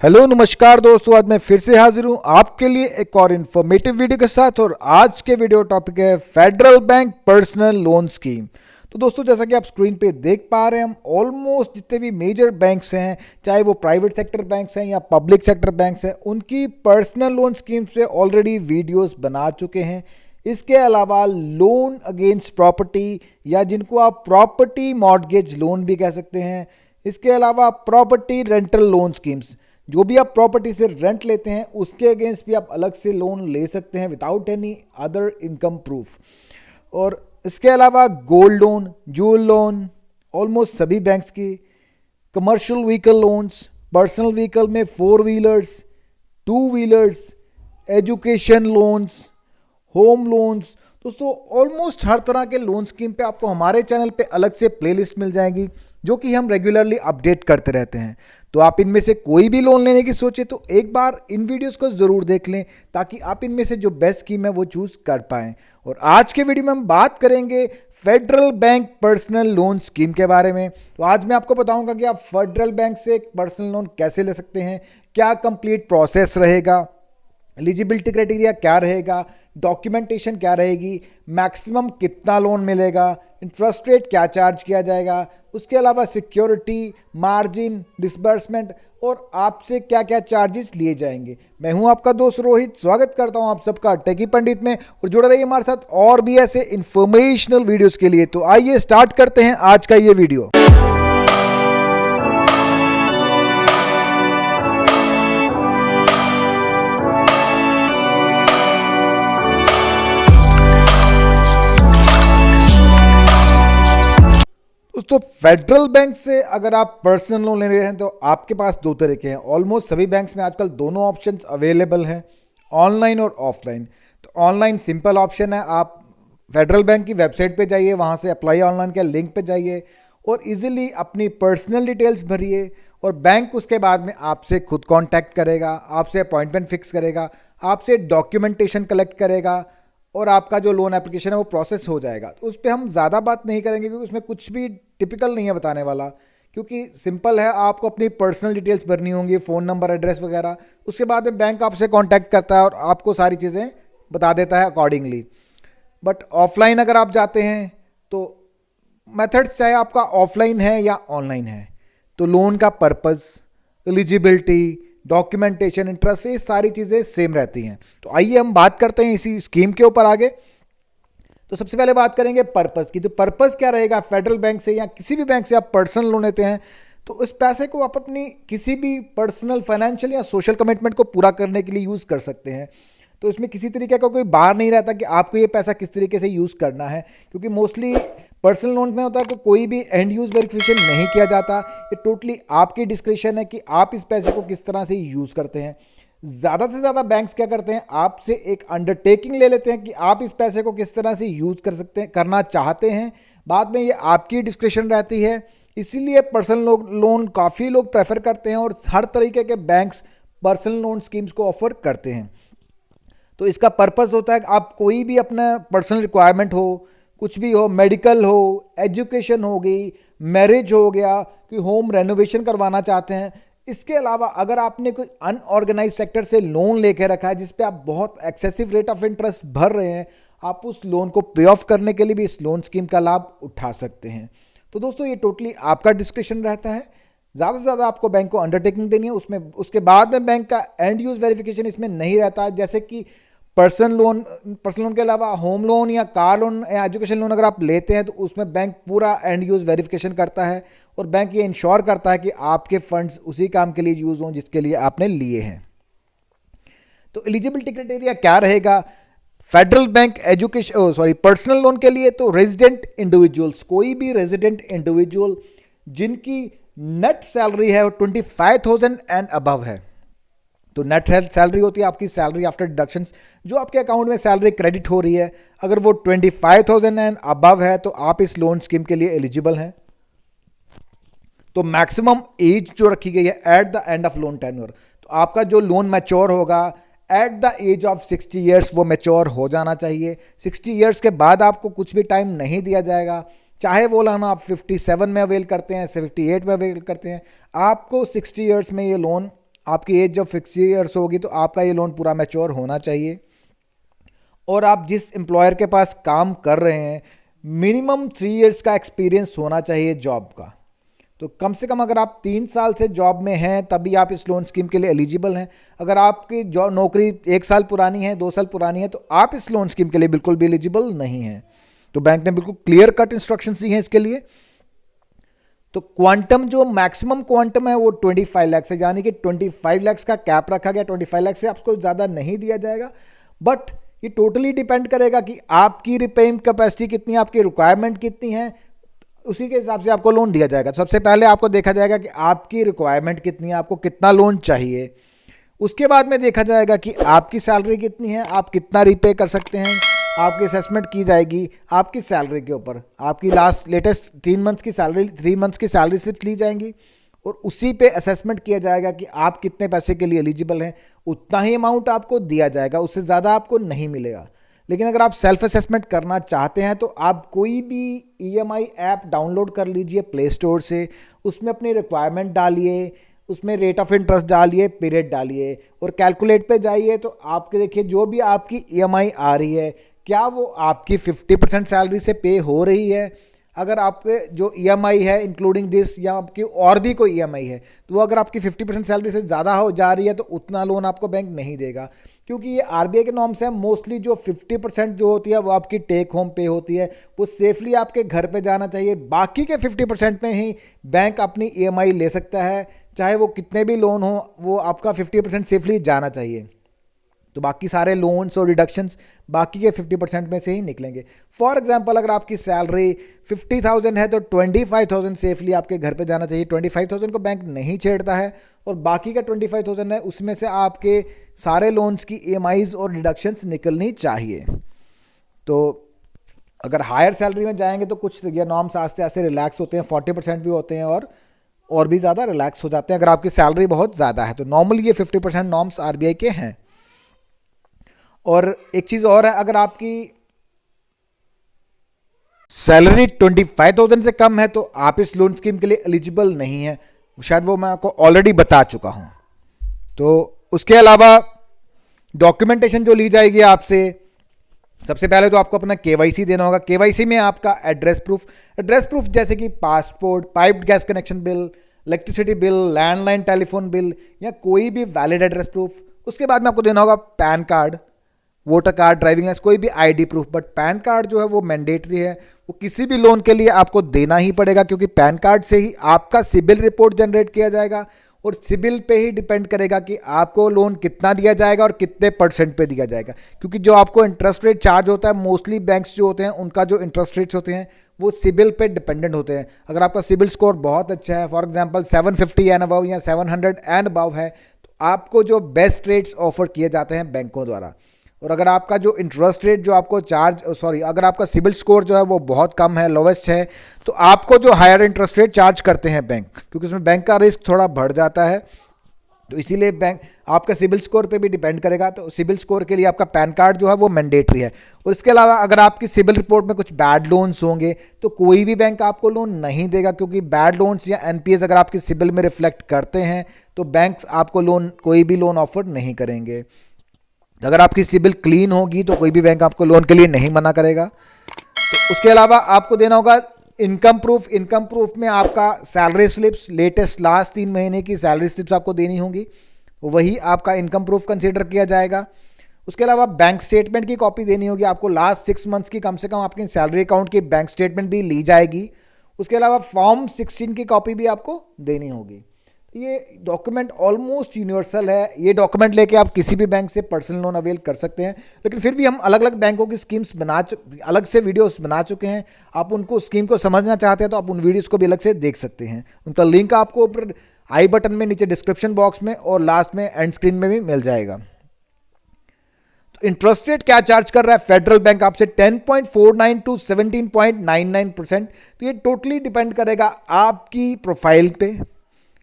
Hello नमस्कार दोस्तों, आज मैं फिर से हाजिर हूं आपके लिए एक और इन्फॉर्मेटिव वीडियो के साथ। और आज के वीडियो टॉपिक है federal bank personal loan scheme. तो दोस्तों, जैसा कि आप स्क्रीन पे देख पा रहे हैं, हम ऑलमोस्ट जितने भी मेजर बैंक्स हैं, चाहे वो प्राइवेट सेक्टर बैंक्स हैं या पब्लिक सेक्टर बैंक्स हैं, उनकी पर्सनल लोन स्कीम से ऑलरेडी वीडियोस बना चुके हैं। इसके अलावा लोन अगेंस्ट प्रॉपर्टी या जिनको आप प्रॉपर्टी मॉर्टगेज लोन भी कह सकते हैं, इसके अलावा प्रॉपर्टी रेंटल लोन स्कीम्स, जो भी आप प्रॉपर्टी से रेंट लेते हैं उसके अगेंस्ट भी आप अलग से लोन ले सकते हैं without any other income proof. और इसके अलावा gold loan, jewel loan, almost सभी बैंक्स की, commercial vehicle loans, personal vehicle में 4 wheelers, 2 wheelers, education loans, home loans. दोस्तों, ऑलमोस्ट हर तरह के लोन स्कीम पे आपको हमारे चैनल पे अलग से प्लेलिस्ट मिल जाएगी, जो कि हम रेगुलरली अपडेट करते रहते हैं। तो आप इनमें से कोई भी लोन लेने की सोचे तो एक बार इन वीडियोस को ज़रूर देख लें, ताकि आप इनमें से जो बेस्ट स्कीम है वो चूज़ कर पाएँ। और आज के वीडियो में हम बात करेंगे federal bank personal loan scheme के बारे में। तो आज मैं आपको बताऊंगा कि आप फेडरल बैंक से एक पर्सनल लोन कैसे ले सकते हैं, क्या कंप्लीट प्रोसेस रहेगा, एलिजिबिलिटी क्राइटेरिया क्या रहेगा, डॉक्यूमेंटेशन क्या रहेगी, मैक्सिमम कितना लोन मिलेगा, इंटरेस्ट रेट क्या चार्ज किया जाएगा, उसके अलावा सिक्योरिटी, मार्जिन, डिसबर्समेंट और आपसे क्या क्या चार्जेस लिए जाएंगे। मैं हूं आपका दोस्त रोहित, स्वागत करता हूं आप सबका टेकी पंडित में, और जुड़े रहिए हमारे साथ और भी ऐसे इंफॉर्मेशनल वीडियोस के लिए। तो आइए स्टार्ट करते हैं आज का ये वीडियो। तो फेडरल बैंक से अगर आप पर्सनल लोन ले रहे हैं तो आपके पास दो तरीके हैं। ऑलमोस्ट सभी बैंक्स में आजकल दोनों ऑप्शंस अवेलेबल हैं, ऑनलाइन और ऑफलाइन। तो ऑनलाइन सिंपल ऑप्शन है, आप फेडरल बैंक की वेबसाइट पे जाइए, वहाँ से अप्लाई ऑनलाइन के लिंक पे जाइए और इजीली अपनी पर्सनल डिटेल्स भरिए, और बैंक उसके बाद में आपसे खुद कांटेक्ट करेगा, आपसे अपॉइंटमेंट फिक्स करेगा, आपसे डॉक्यूमेंटेशन कलेक्ट करेगा और आपका जो लोन एप्लीकेशन है वो प्रोसेस हो जाएगा। तो उस पर हम ज़्यादा बात नहीं करेंगे, क्योंकि उसमें कुछ भी टिपिकल नहीं है बताने वाला, क्योंकि सिंपल है, आपको अपनी पर्सनल डिटेल्स भरनी होंगी, फ़ोन नंबर, एड्रेस वगैरह। उसके बाद में बैंक आपसे कांटेक्ट करता है और आपको सारी चीज़ें बता देता है अकॉर्डिंगली। बट ऑफलाइन अगर आप जाते हैं तो मेथड्स चाहे आपका ऑफलाइन है या ऑनलाइन है, तो लोन का पर्पस, एलिजिबिलिटी, डॉक्यूमेंटेशन, इंटरेस्ट, ये सारी चीज़ें सेम रहती हैं। तो आइए हम बात करते हैं इसी स्कीम के ऊपर आगे। तो सबसे पहले बात करेंगे पर्पस की। तो पर्पस क्या रहेगा, फेडरल बैंक से या किसी भी बैंक से आप पर्सनल लोन लेते हैं तो उस पैसे को आप अपनी किसी भी पर्सनल, फाइनेंशियल या सोशल कमिटमेंट को पूरा करने के लिए यूज़ कर सकते हैं। तो इसमें किसी तरीके का कोई बार नहीं रहता कि आपको ये पैसा किस तरीके से यूज़ करना है, क्योंकि मोस्टली पर्सनल लोन में होता है कि कोई भी एंड यूज़ वेरिफिकेशन नहीं किया जाता। ये टोटली आपकी डिस्क्रिप्शन है कि आप इस पैसे को किस तरह से यूज़ करते हैं। ज़्यादा से ज़्यादा बैंक्स क्या करते हैं, आपसे एक अंडरटेकिंग ले लेते हैं कि आप इस पैसे को किस तरह से यूज़ कर सकते हैं, करना चाहते हैं। बाद में ये आपकी डिस्क्रिप्शन रहती है। इसीलिए पर्सनल लोन काफ़ी लोग प्रेफर करते हैं और हर तरीके के बैंक्स पर्सनल लोन स्कीम्स को ऑफर करते हैं। तो इसका पर्पस होता है कि आप कोई भी अपना पर्सनल रिक्वायरमेंट हो, कुछ भी हो, मेडिकल हो, एजुकेशन हो गई, मैरिज हो गया, कि होम रेनोवेशन करवाना चाहते हैं। इसके अलावा अगर आपने कोई अनऑर्गेनाइज सेक्टर से लोन लेके रखा है जिस पे आप बहुत एक्सेसिव रेट ऑफ इंटरेस्ट भर रहे हैं, आप उस लोन को पे ऑफ करने के लिए भी इस लोन स्कीम का लाभ उठा सकते हैं। तो दोस्तों, ये टोटली आपका डिस्क्रिप्शन रहता है। ज़्यादा से ज़्यादा आपको बैंक को अंडरटेकिंग देनी है, उसमें उसके बाद में बैंक का एंड यूज़ वेरिफिकेशन इसमें नहीं रहता। जैसे कि पर्सनल लोन के अलावा होम लोन या कार लोन या एजुकेशन लोन अगर आप लेते हैं तो उसमें बैंक पूरा एंड यूज़ वेरिफिकेशन करता है, और बैंक ये इंश्योर करता है कि आपके फंड्स उसी काम के लिए यूज़ हों जिसके लिए आपने लिए हैं। तो एलिजिबिलिटी क्राइटेरिया क्या रहेगा फेडरल बैंक पर्सनल लोन के लिए? तो रेजिडेंट इंडिविजुअल्स, कोई भी रेजिडेंट इंडिविजुअल जिनकी नेट सैलरी है 25,000 एंड अबव है। तो नेट सैलरी होती है आपकी सैलरी आफ्टर डिडक्शंस, जो आपके अकाउंट में सैलरी क्रेडिट हो रही है। अगर वो 25,000 एंड अबव है तो आप इस लोन स्कीम के लिए एलिजिबल हैं। तो मैक्सिमम एज जो रखी गई है at the end of loan tenure, तो आपका जो लोन मैच्योर होगा at the age of 60 years वो मैच्योर हो जाना चाहिए। 60 ईयर्स के बाद आपको कुछ भी टाइम नहीं दिया जाएगा, चाहे वो लोन आप 57 में अवेल करते हैं, 58 में अवेल करते हैं, आपको 60 ईयर्स में ये लोन आपकी एज जब 60 ईयर्स होगी तो आपका ये लोन पूरा मैच्योर होना चाहिए। और आप जिस एम्प्लॉयर के पास काम कर रहे हैं मिनिमम 3 इयर्स का एक्सपीरियंस होना चाहिए जॉब का। तो कम से कम अगर आप 3 साल से जॉब में हैं तभी आप इस लोन स्कीम के लिए एलिजिबल हैं। अगर आपकी जॉब नौकरी 1 साल पुरानी है, 2 साल पुरानी है, तो आप इस लोन स्कीम के लिए बिल्कुल भी एलिजिबल नहीं हैं। तो बैंक ने बिल्कुल क्लियर कट इंस्ट्रक्शंस दी हैं इसके लिए। तो क्वांटम जो मैक्सिमम क्वांटम है वो 25 लाख है, यानी कि 25 लाख का कैप रखा गया। 25 लाख से आपको ज़्यादा नहीं दिया जाएगा, बट ये टोटली डिपेंड करेगा कि आपकी रिपेइंग कैपेसिटी कितनी है, आपकी रिक्वायरमेंट कितनी है, उसी के हिसाब से आपको लोन दिया जाएगा। सबसे पहले आपको देखा जाएगा कि आपकी रिक्वायरमेंट कितनी है, आपको कितना लोन चाहिए। उसके बाद में देखा जाएगा कि आपकी सैलरी कितनी है, आप कितना रीपे कर सकते हैं। आपकी असेसमेंट की जाएगी आपकी सैलरी के ऊपर। आपकी लेटेस्ट 3 मंथ्स की सैलरी, 3 मंथ्स की सैलरी स्लिप ली जाएंगी और उसी पे असेसमेंट किया जाएगा कि आप कितने पैसे के लिए एलिजिबल हैं। उतना ही अमाउंट आपको दिया जाएगा, उससे ज़्यादा आपको नहीं मिलेगा। लेकिन अगर आप सेल्फ असेसमेंट करना चाहते हैं तो आप कोई भी ईएमआई ऐप डाउनलोड कर लीजिए प्ले स्टोर से, उसमें अपनी रिक्वायरमेंट डालिए, उसमें रेट ऑफ इंटरेस्ट डालिए, पीरियड डालिए और कैलकुलेट पे जाइए। तो आपके देखिए जो भी आपकी ईएमआई आ रही है क्या वो आपकी 50% सैलरी से पे हो रही है। अगर आपके जो ईएमआई है इंक्लूडिंग दिस या आपकी और भी कोई ईएमआई है तो वो अगर आपकी 50% सैलरी से ज़्यादा हो जा रही है तो उतना लोन आपको बैंक नहीं देगा, क्योंकि ये आरबीआई के नॉर्म्स है। मोस्टली जो 50% जो होती है वो आपकी टेक होम पे होती है, वो सेफली आपके घर पे जाना चाहिए। बाकी के 50% में ही बैंक अपनी ईएमआई ले सकता है, चाहे वो कितने भी लोन हो, वो आपका 50% सेफली जाना चाहिए। तो बाकी सारे लोन्स और डिडक्शंस बाकी के 50% में से ही निकलेंगे। फॉर एग्जांपल अगर आपकी सैलरी 50,000 है तो 25,000 सेफली आपके घर पे जाना चाहिए। 25,000 को बैंक नहीं छेड़ता है और बाकी का 25,000 है उसमें से आपके सारे लोन्स की ईएमआईज और डिडक्शंस निकलनी चाहिए। तो अगर हायर सैलरी में जाएंगे तो कुछ ये नॉर्म्स आस्ते आस्ते रिलैक्स होते हैं, 40% भी होते हैं और भी ज़्यादा रिलैक्स हो जाते हैं अगर आपकी सैलरी बहुत ज़्यादा है। तो नॉर्मली ये 50% नॉर्म्स आरबीआई के हैं। और एक चीज़ और है, अगर आपकी सैलरी 25,000 से कम है तो आप इस लोन स्कीम के लिए एलिजिबल नहीं है, शायद वो मैं आपको ऑलरेडी बता चुका हूं। तो उसके अलावा डॉक्यूमेंटेशन जो ली जाएगी आपसे, सबसे पहले तो आपको अपना केवाईसी देना होगा। केवाईसी में आपका एड्रेस प्रूफ जैसे कि passport, piped gas connection bill, electricity bill, landline telephone bill या कोई भी वैलिड एड्रेस प्रूफ। उसके बाद में आपको देना होगा PAN card, voter card, driving licence, कोई भी ID proof. But PAN card जो है वो मैंडेटरी है, वो किसी भी लोन के लिए आपको देना ही पड़ेगा, क्योंकि पैन कार्ड से ही आपका सिबिल रिपोर्ट जनरेट किया जाएगा और सिबिल पे ही डिपेंड करेगा कि आपको लोन कितना दिया जाएगा और कितने % पे दिया जाएगा। क्योंकि जो आपको इंटरेस्ट रेट चार्ज होता है, मोस्टली बैंक्स जो होते हैं उनका जो इंटरेस्ट रेट्स होते हैं वो सिबिल पे डिपेंडेंट होते हैं। अगर आपका सिबिल स्कोर बहुत अच्छा है, फॉर एग्जांपल 750 एंड अबव या 700 एंड अबव है, तो आपको जो बेस्ट रेट्स ऑफर किए जाते हैं बैंकों द्वारा। और अगर आपका जो इंटरेस्ट रेट जो आपको अगर आपका सिबिल स्कोर जो है वो बहुत कम है, लोवेस्ट है, तो आपको जो हायर इंटरेस्ट रेट चार्ज करते हैं बैंक, क्योंकि उसमें बैंक का रिस्क थोड़ा बढ़ जाता है, तो इसीलिए बैंक आपका सिबिल स्कोर पे भी डिपेंड करेगा। तो सिबिल स्कोर के लिए आपका पैन कार्ड जो है वो मैंडेटरी है। और इसके अलावा अगर आपकी सिबिल रिपोर्ट में कुछ बैड लोन्स होंगे तो कोई भी बैंक आपको लोन नहीं देगा, क्योंकि बैड लोन्स या एनपीएस अगर आपकी सिबिल में रिफ्लेक्ट करते हैं तो बैंक्स आपको कोई भी लोन ऑफर नहीं करेंगे। अगर आपकी सिबिल क्लीन होगी तो कोई भी बैंक आपको लोन के लिए नहीं मना करेगा। तो उसके अलावा आपको देना होगा इनकम प्रूफ में आपका सैलरी स्लिप्स, लेटेस्ट लास्ट 3 महीने की सैलरी स्लिप्स आपको देनी होगी, वही आपका इनकम प्रूफ कंसीडर किया जाएगा। उसके अलावा बैंक स्टेटमेंट की कॉपी देनी होगी आपको, लास्ट 6 मंथ्स की कम से कम आपकी सैलरी अकाउंट की बैंक स्टेटमेंट भी ली जाएगी। उसके अलावा फॉर्म 16 की कॉपी भी आपको देनी होगी। ये डॉक्यूमेंट ऑलमोस्ट यूनिवर्सल है, ये डॉक्यूमेंट लेके आप किसी भी बैंक से पर्सनल लोन अवेल कर सकते हैं। लेकिन फिर भी हम अलग अलग बैंकों की स्कीम्स अलग से वीडियोस बना चुके हैं। आप उनको स्कीम को समझना चाहते हैं तो आप उन वीडियोस को भी अलग से देख सकते हैं। उनका लिंक आपको ऊपर आई बटन में, नीचे डिस्क्रिप्शन बॉक्स में और लास्ट में एंड स्क्रीन में भी मिल जाएगा। तो इंटरेस्ट रेट क्या चार्ज कर रहा है फेडरल बैंक आपसे? 10.49 टू 17.99%। तो ये टोटली डिपेंड करेगा आपकी प्रोफाइल पे,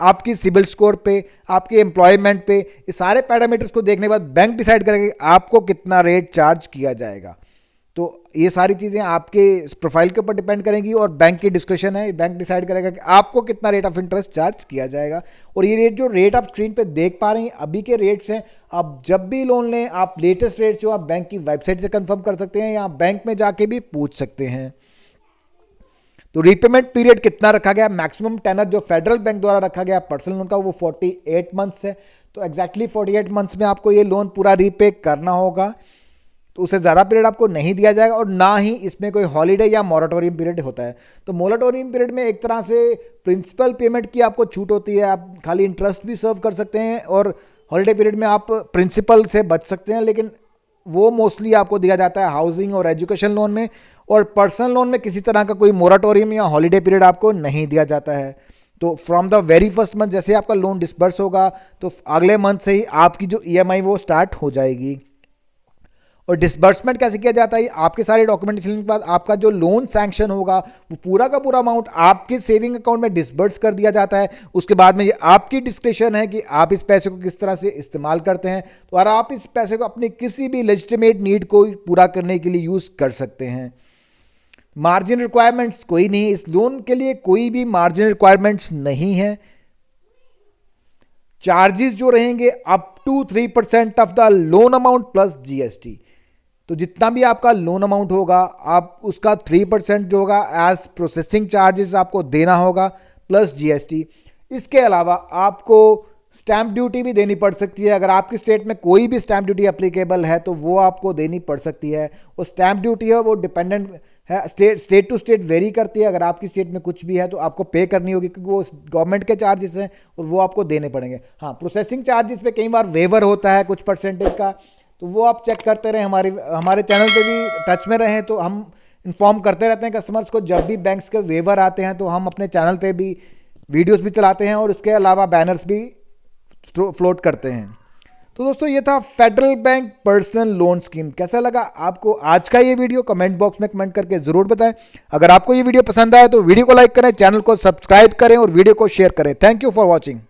आपकी सिबिल स्कोर पे, आपके एम्प्लॉयमेंट पे। ये सारे पैरामीटर्स को देखने के बाद बैंक डिसाइड करेगा कि आपको कितना रेट चार्ज किया जाएगा। तो ये सारी चीज़ें आपके प्रोफाइल के ऊपर डिपेंड करेंगी और बैंक की डिस्क्रिप्शन है, बैंक डिसाइड करेगा कि आपको कितना रेट ऑफ इंटरेस्ट चार्ज किया जाएगा। और ये रेट जो रेट आप स्क्रीन पे देख पा रहे हैं अभी के रेट्स हैं, आप जब भी लोन लें आप लेटेस्ट रेट जो आप बैंक की वेबसाइट से कंफर्म कर सकते हैं या बैंक में जाके भी पूछ सकते हैं। तो रीपेमेंट पीरियड कितना रखा गया, मैक्सिमम टेनर जो फेडरल बैंक द्वारा रखा गया पर्सनल लोन का वो 48 मंथ्स है। तो एग्जैक्टली 48 मंथ्स में आपको ये लोन पूरा रीपे करना होगा, तो उससे ज़्यादा पीरियड आपको नहीं दिया जाएगा और ना ही इसमें कोई हॉलीडे या मॉरेटोरियम पीरियड होता है। तो मॉरेटोरियम पीरियड में एक तरह से प्रिंसिपल पेमेंट की आपको छूट होती है, आप खाली इंटरेस्ट भी सर्व कर सकते हैं और हॉलीडे पीरियड में आप प्रिंसिपल से बच सकते हैं, लेकिन वो मोस्टली आपको दिया जाता है हाउसिंग और एजुकेशन लोन में, और पर्सनल लोन में किसी तरह का कोई मोरेटोरियम या हॉलीडे पीरियड आपको नहीं दिया जाता है। तो from the very first month जैसे आपका लोन डिसबर्स होगा तो अगले मंथ से ही आपकी जो ईएमआई वो स्टार्ट हो जाएगी। और डिसबर्समेंट कैसे किया जाता है, आपके सारे डॉक्यूमेंटेशन के बाद आपका जो लोन सैंक्शन होगा वो पूरा का पूरा अमाउंट आपके सेविंग अकाउंट में डिसबर्स कर दिया जाता है। उसके बाद में ये आपकी डिस्क्रिप्शन है कि आप इस पैसे को किस तरह से इस्तेमाल करते हैं, तो और आप इस पैसे को अपनी किसी भी लेजिटिमेट नीड को पूरा करने के लिए यूज़ कर सकते हैं। मार्जिन रिक्वायरमेंट्स कोई नहीं, इस लोन के लिए कोई भी मार्जिन रिक्वायरमेंट्स नहीं है। चार्जेस जो रहेंगे up to 3% of the loan amount plus GST. तो जितना भी आपका लोन अमाउंट होगा आप उसका 3% जो होगा एज प्रोसेसिंग चार्जेस आपको देना होगा प्लस जीएसटी। इसके अलावा आपको स्टैंप ड्यूटी भी देनी पड़ सकती है, अगर आपकी स्टेट में कोई भी स्टैंप ड्यूटी एप्लीकेबल है तो वो आपको देनी पड़ सकती है। और स्टैंप ड्यूटी है वो डिपेंडेंट है, स्टेट टू स्टेट वेरी करती है। अगर आपकी स्टेट में कुछ भी है तो आपको पे करनी होगी क्योंकि वो गवर्नमेंट के चार्जेस हैं और वो आपको देने पड़ेंगे। हाँ, प्रोसेसिंग चार्जेस पे कई बार वेवर होता है कुछ परसेंटेज का, तो वो आप चेक करते रहें, हमारे चैनल पे भी टच में रहें, तो हम इन्फॉर्म करते रहते हैं कस्टमर्स को। जब भी बैंक्स के वेवर आते हैं तो हम अपने चैनल पे भी वीडियोस भी चलाते हैं और उसके अलावा बैनर्स भी फ्लोट करते हैं। तो दोस्तों ये था federal bank personal loan scheme. कैसा लगा आपको आज का ये वीडियो, कमेंट बॉक्स में कमेंट करके ज़रूर बताएं। अगर आपको ये वीडियो पसंद आया तो वीडियो को लाइक करें, चैनल को सब्सक्राइब करें और वीडियो को शेयर करें। Thank you for watching.